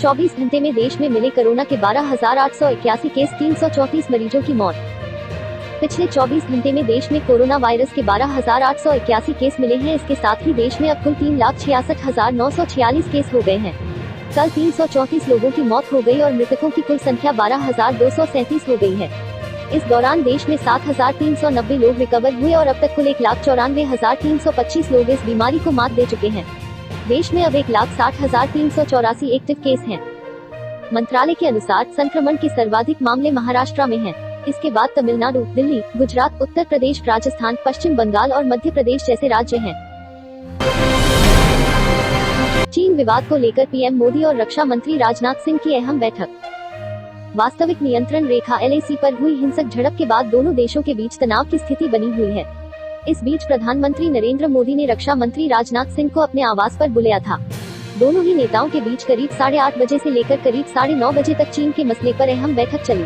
24 घंटे में देश में मिले कोरोना के 12,881 केस, 334 मरीजों की मौत। पिछले 24 घंटे में देश में कोरोना वायरस के 12,881 केस मिले हैं। इसके साथ ही देश में अब कुल 3,66,946 केस हो गए हैं। कल 334 लोगों की मौत हो गई और मृतकों की कुल संख्या 12,237 हो गई है। इस दौरान देश में 7,390 लोग रिकवर हुए और अब तक कुल 1,94,325 लोग इस बीमारी को मात दे चुके हैं। देश में अब 1,60,384 एक्टिव केस हैं। मंत्रालय के अनुसार संक्रमण के सर्वाधिक मामले महाराष्ट्र में हैं। इसके बाद तमिलनाडु, दिल्ली, गुजरात, उत्तर प्रदेश, राजस्थान, पश्चिम बंगाल और मध्य प्रदेश जैसे राज्य हैं। चीन विवाद को लेकर पीएम मोदी और रक्षा मंत्री राजनाथ सिंह की अहम बैठक। वास्तविक नियंत्रण रेखा LAC पर हुई हिंसक झड़प के बाद दोनों देशों के बीच तनाव की स्थिति बनी हुई है। इस बीच प्रधानमंत्री नरेंद्र मोदी ने रक्षा मंत्री राजनाथ सिंह को अपने आवास पर बुलाया था। दोनों ही नेताओं के बीच करीब 8:30 बजे से लेकर करीब 9:30 बजे तक चीन के मसले पर अहम बैठक चली।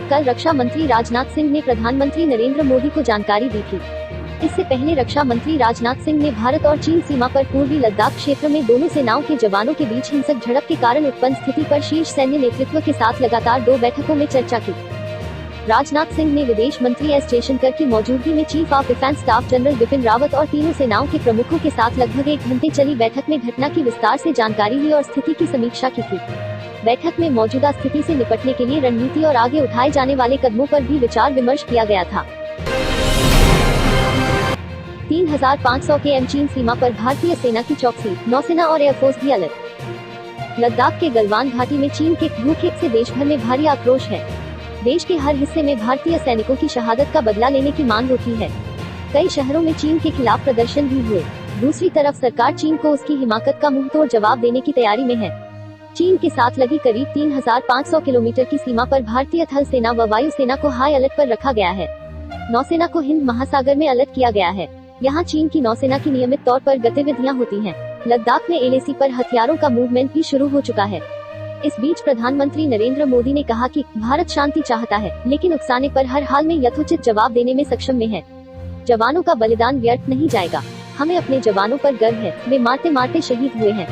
कल रक्षा मंत्री राजनाथ सिंह ने प्रधानमंत्री नरेंद्र मोदी को जानकारी दी थी। इससे पहले रक्षा मंत्री राजनाथ सिंह ने भारत और चीन सीमा पर पूर्वी लद्दाख क्षेत्र में दोनों सेनाओं के जवानों के बीच हिंसक झड़प के कारण उत्पन्न स्थिति पर शीर्ष सैन्य नेतृत्व के साथ लगातार 2 बैठकों में चर्चा की। राजनाथ सिंह ने विदेश मंत्री एस जयशंकर की मौजूदगी में chief of defence staff general Bipin Rawat और तीनों सेनाओं के प्रमुखों के साथ लगभग 1 घंटे चली बैठक में घटना की विस्तार से जानकारी ली और स्थिति की समीक्षा की थी। बैठक में मौजूदा स्थिति से निपटने के लिए रणनीति और आगे उठाए जाने वाले कदमों पर भी विचार विमर्श किया गया था। 3,500 km चीन सीमा पर भारतीय सेना की चौकसी, नौसेना और एयरफोर्स भी अलर्ट। लद्दाख के गलवान घाटी में चीन के भूखेप से देश भर में भारी आक्रोश है। देश के हर हिस्से में भारतीय सैनिकों की शहादत का बदला लेने की मांग उठी है। कई शहरों में चीन के खिलाफ प्रदर्शन भी हुए। दूसरी तरफ सरकार चीन को उसकी हिमाकत का मुंहतोड़ जवाब देने की तैयारी में है। चीन के साथ लगी करीब 3,500 किलोमीटर की सीमा पर भारतीय थल सेना व वायु सेना को हाई अलर्ट पर रखा गया है। नौसेना को हिंद महासागर में अलर्ट किया गया है। यहाँ चीन की नौसेना की नियमित तौर पर गतिविधियाँ होती हैं। लद्दाख में LAC पर हथियारों का मूवमेंट भी शुरू हो चुका है। इस बीच प्रधानमंत्री नरेंद्र मोदी ने कहा कि भारत शांति चाहता है, लेकिन उकसाने पर हर हाल में यथोचित जवाब देने में सक्षम में है। जवानों का बलिदान व्यर्थ नहीं जाएगा। हमें अपने जवानों पर गर्व है, वे मारते मारते शहीद हुए हैं।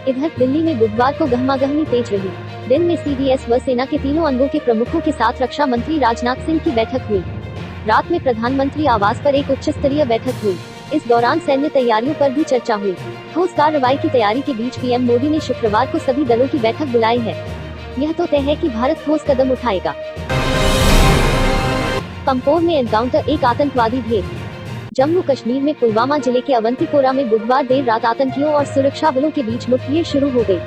इधर दिल्ली में बुधवार को गहमागहमी तेज रही। दिन में CDS व सेना के तीनों अंगों के प्रमुखों के साथ रक्षा मंत्री राजनाथ सिंह की बैठक हुई। रात में प्रधानमंत्री आवास पर एक उच्च स्तरीय बैठक हुई। इस दौरान सैन्य तैयारियों पर भी चर्चा हुई। ठोस कार्रवाई की तैयारी के बीच पीएम मोदी ने शुक्रवार को सभी दलों की बैठक बुलाई है। यह तो तय है कि भारत ठोस कदम उठाएगा। पंपोर में एनकाउंटर, एक आतंकवादी ढेर। जम्मू कश्मीर में पुलवामा जिले के अवंतीपोरा में बुधवार देर रात आतंकियों और सुरक्षा बलों के बीच मुठभेड़ शुरू हो गई।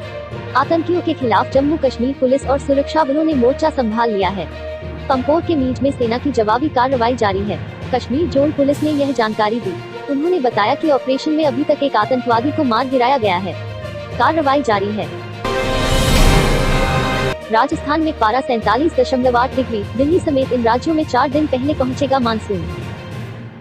आतंकियों के खिलाफ जम्मू कश्मीर पुलिस और सुरक्षा बलों ने मोर्चा संभाल लिया है। पंपोर के मीज में सेना की जवाबी कार्रवाई जारी है। कश्मीर जोन पुलिस ने यह जानकारी दी। उन्होंने बताया कि ऑपरेशन में अभी तक एक आतंकवादी को मार गिराया गया है। कार्रवाई जारी है। राजस्थान में पारा 47.8 डिग्री। दिल्ली समेत इन राज्यों में 4 दिन पहले पहुंचेगा मानसून।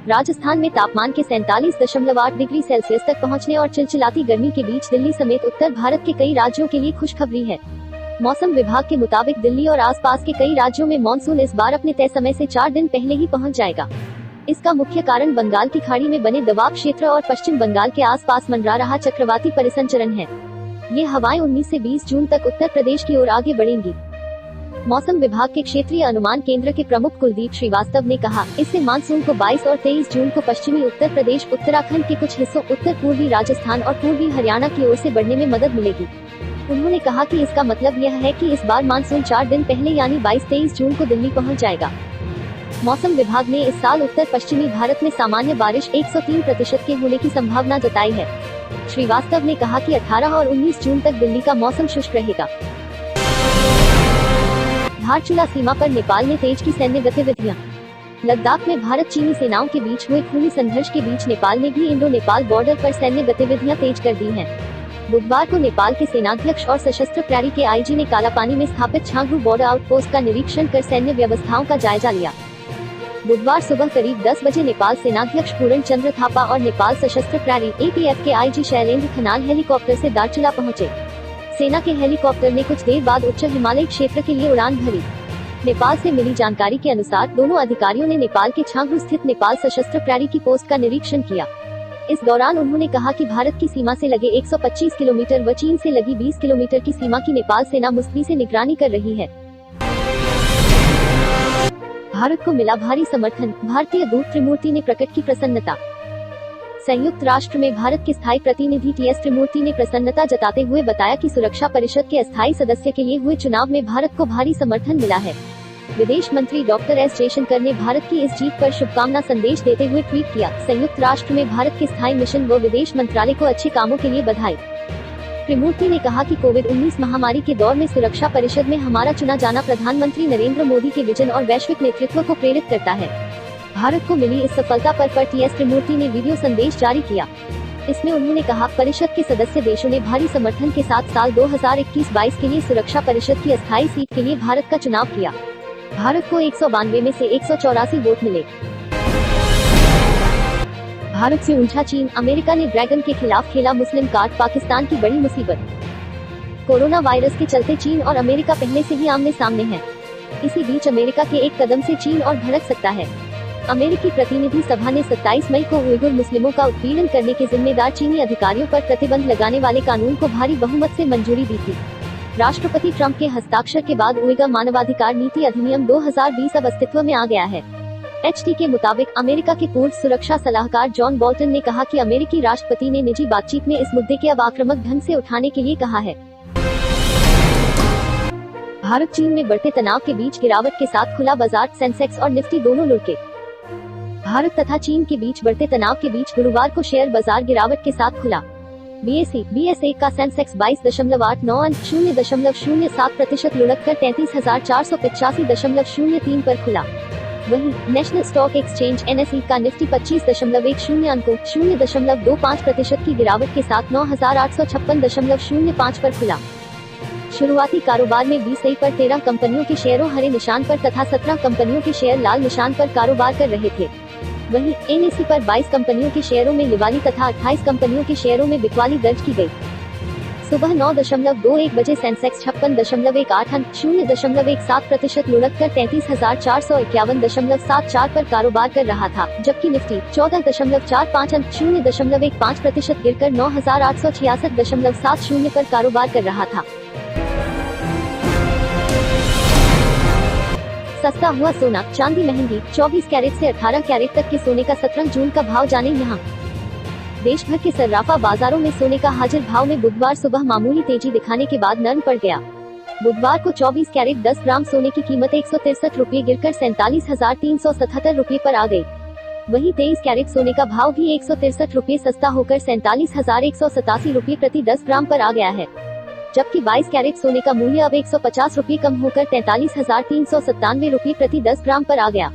राजस्थान में तापमान के 47.8 डिग्री सेल्सियस तक पहुंचने और चिलचिलाती गर्मी के बीच दिल्ली समेत उत्तर भारत के कई राज्यों के लिए खुशखबरी है। मौसम विभाग के मुताबिक दिल्ली और आसपास के कई राज्यों में मानसून इस बार अपने तय समय से 4 दिन पहले ही पहुंच जाएगा। इसका मुख्य कारण बंगाल की खाड़ी में बने दबाव क्षेत्र और पश्चिम बंगाल के आसपास मंडरा रहा चक्रवाती परिसंचरण है। ये हवाएं 19 से 20 जून तक उत्तर प्रदेश की ओर आगे बढ़ेंगी। मौसम विभाग के क्षेत्रीय अनुमान केंद्र के प्रमुख कुलदीप श्रीवास्तव ने कहा, इससे मानसून को 22 और 23 जून को पश्चिमी उत्तर प्रदेश, उत्तराखंड के कुछ हिस्सों, उत्तर पूर्वी राजस्थान और पूर्वी हरियाणा की ओर से बढ़ने में मदद मिलेगी। उन्होंने कहा कि इसका मतलब यह है कि इस बार मानसून 4 दिन पहले यानी 22-23 जून को दिल्ली पहुंच जाएगा। मौसम विभाग ने इस साल उत्तर पश्चिमी भारत में सामान्य बारिश 103% के होने की संभावना जताई है। श्रीवास्तव ने कहा कि 18 और 19 जून तक दिल्ली का मौसम शुष्क रहेगा। धारचूला सीमा पर नेपाल ने तेज की सैन्य गतिविधियां। लद्दाख में भारत चीनी सेनाओं के बीच हुए खूनी संघर्ष के बीच नेपाल ने भी इंडो नेपाल बॉर्डर पर सैन्य गतिविधियां तेज कर दी हैं। बुधवार को नेपाल के सेनाध्यक्ष और सशस्त्र प्रहरी के IG ने कालापानी में स्थापित छांगरू बॉर्डर आउटपोस्ट का निरीक्षण कर सैन्य व्यवस्थाओं का जायजा लिया। बुधवार सुबह करीब 10 बजे नेपाल सेनाध्यक्ष पूर्ण चंद्र थापा और नेपाल सशस्त्र प्रहरी APF के IG शैलेंद्र खनाल हेलीकॉप्टर से दारचूला पहुंचे। सेना के हेलीकॉप्टर ने कुछ देर बाद उच्च हिमालय क्षेत्र के लिए उड़ान भरी। नेपाल से मिली जानकारी के अनुसार दोनों अधिकारियों ने नेपाल के छांगरू स्थित नेपाल सशस्त्र प्रहरी की पोस्ट का निरीक्षण किया। इस दौरान उन्होंने कहा कि भारत की सीमा से लगे 125 किलोमीटर व चीन से लगी 20 किलोमीटर की सीमा की नेपाल सेना मुस्तैदी से निगरानी कर रही है। भारत को मिला भारी समर्थन, भारतीय दूत त्रिमूर्ति ने प्रकट की प्रसन्नता। संयुक्त राष्ट्र में भारत के स्थायी प्रतिनिधि टीएस त्रिमूर्ति ने प्रसन्नता जताते हुए बताया कि सुरक्षा परिषद के अस्थायी सदस्य के लिए हुए चुनाव में भारत को भारी समर्थन मिला है। विदेश मंत्री डॉक्टर एस जयशंकर ने भारत की इस जीत पर शुभकामना संदेश देते हुए ट्वीट किया, संयुक्त राष्ट्र में भारत के स्थायी मिशन व विदेश मंत्रालय को अच्छे कामों के लिए बधाई। त्रिमूर्ति ने कहा कि कोविड-19 महामारी के दौर में सुरक्षा परिषद में हमारा चुना जाना प्रधानमंत्री नरेंद्र मोदी के विजन और वैश्विक नेतृत्व को प्रेरित करता है। भारत को मिली इस सफलता पर टीएस त्रिमूर्ति ने वीडियो संदेश जारी किया। इसमें उन्होंने कहा, परिषद के सदस्य देशों ने भारी समर्थन के साथ साल 2021-22 के लिए सुरक्षा परिषद की अस्थायी सीट के लिए भारत का चुनाव किया। भारत को 192 में से 184 वोट मिले। भारत से उलझा चीन, अमेरिका ने ड्रैगन के खिलाफ खेला मुस्लिम कार्ड, पाकिस्तान की बड़ी मुसीबत। कोरोना वायरस के चलते चीन और अमेरिका पहले से ही आमने सामने हैं। इसी बीच अमेरिका के एक कदम से चीन और भड़क सकता है। अमेरिकी प्रतिनिधि सभा ने 27 मई को उइगुर मुस्लिमों का उत्पीड़न करने के जिम्मेदार चीनी अधिकारियों पर प्रतिबंध लगाने वाले कानून को भारी बहुमत से मंजूरी दी थी। राष्ट्रपति ट्रंप के हस्ताक्षर के बाद उइगर मानवाधिकार नीति अधिनियम 2020 अब अस्तित्व में आ गया है। एचटी के मुताबिक अमेरिका के पूर्व सुरक्षा सलाहकार जॉन बोल्टन ने कहा कि अमेरिकी राष्ट्रपति ने निजी बातचीत में इस मुद्दे के अब आक्रामक ढंग से उठाने के लिए कहा है। भारत चीन में बढ़ते तनाव के बीच गिरावट के साथ खुला बाजार, सेंसेक्स और निफ्टी दोनों लुढ़के। भारत तथा चीन के बीच बढ़ते तनाव के बीच गुरुवार को शेयर बाजार गिरावट के साथ खुला। BSE का सेंसेक्स 22.89 अंक 0.07% लुढ़ककर 33,485.03 पर खुला। वहीं नेशनल स्टॉक एक्सचेंज NSE का निफ्टी 25.10 अंकों 0.25% की गिरावट के साथ 9,856.05 पर खुला। शुरुआती कारोबार में BSE पर 13 कंपनियों के शेयरों हरे निशान पर तथा 17 कंपनियों के शेयर लाल निशान पर कारोबार कर रहे थे। वहीं NSE पर 22 कंपनियों के शेयरों में लिवाली तथा 28 कंपनियों के शेयरों में बिकवाली दर्ज की गई। सुबह 9.21 बजे सेंसेक्स 56.18 अंक 0.17% लुढ़ककर 33,451.74 पर कारोबार कर रहा था, जबकि निफ्टी 14.45 अंक 0.15% गिरकर 9,866.70 पर कारोबार कर रहा था। सस्ता हुआ सोना, चांदी महंगी, 24 कैरेट से 18 कैरेट तक के सोने का 17 जून का भाव जाने यहाँ। देश भर के सर्राफा बाजारों में सोने का हाजिर भाव में बुधवार सुबह मामूली तेजी दिखाने के बाद नरम पड़ गया। बुधवार को 24 कैरेट 10 ग्राम सोने की कीमत 163 रुपये गिरकर 47,377 रुपये पर आ गई। वहीं 23 कैरेट सोने का भाव भी 163 रुपये सस्ता होकर 47,187 रुपये प्रति 10 ग्राम पर आ गया है, जबकि 22 कैरेट सोने का मूल्य अब 150 रुपये कम होकर 43,397 रुपये प्रति 10 ग्राम पर आ गया।